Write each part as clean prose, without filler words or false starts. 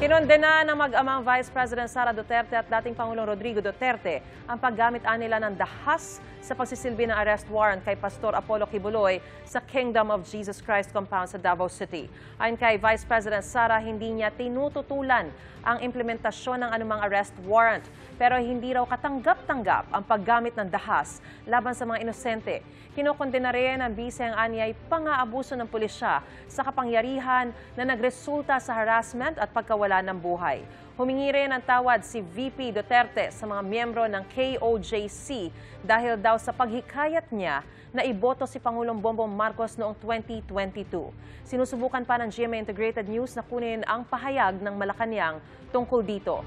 Kinondena ng mag-amang Vice President Sara Duterte at dating Pangulong Rodrigo Duterte ang paggamit nila ng dahas sa pagsisilbi ng arrest warrant kay Pastor Apollo Kibuloy sa Kingdom of Jesus Christ compound sa Davao City. Ayon kay Vice President Sara, hindi niya tinututulan ang implementasyon ng anumang arrest warrant, pero hindi raw katanggap-tanggap ang paggamit ng dahas laban sa mga inosente. Kinokondena rin ang bise ang anyay pang-aabuso ng pulisya sa kapangyarihan na nagresulta sa harassment at pagkawala ng buhay. Humingi rin ng tawad si VP Duterte sa mga miyembro ng KOJC dahil daw sa paghikayat niya na iboto si Pangulong Bongbong Marcos noong 2022. Sinusubukan pa ng GMA Integrated News na kunin ang pahayag ng Malacanang tungkol dito.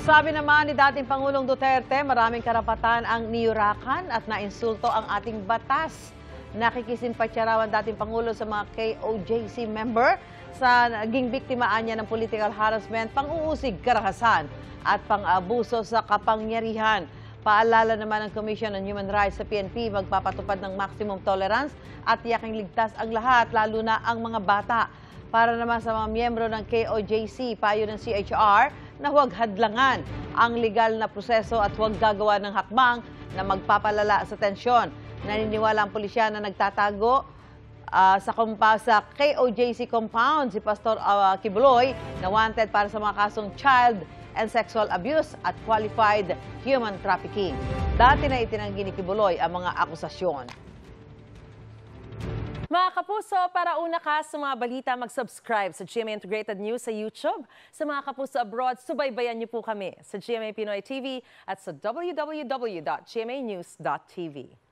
Sabi naman ni dating Pangulong Duterte, maraming karapatan ang niyurakan at nainsulto ang ating batas. Nakikisimpatya raw ang dating Pangulo sa mga KOJC member sa naging biktimaan niya ng political harassment, pang-uusig karahasan at pang-abuso sa kapangyarihan. Paalala naman ng Commission on Human Rights sa PNP, magpapatupad ng maximum tolerance at tiyaking ligtas ang lahat, lalo na ang mga bata. Para naman sa mga miyembro ng KOJC, payo ng CHR na huwag hadlangan ang legal na proseso at huwag gagawa ng hakbang na magpapalala sa tensyon. Naniniwala ang pulisya na nagtatago sa KOJC compound si Pastor Kibuloy na wanted para sa mga kasong child and sexual abuse at qualified human trafficking. Dati na itinanggi ni Kibuloy ang mga akusasyon. Mga kapuso, para una ka sa mga balita, mag-subscribe sa GMA Integrated News sa YouTube. Sa mga kapuso abroad, subaybayan niyo po kami sa GMA Pinoy TV at sa www.gmanews.tv.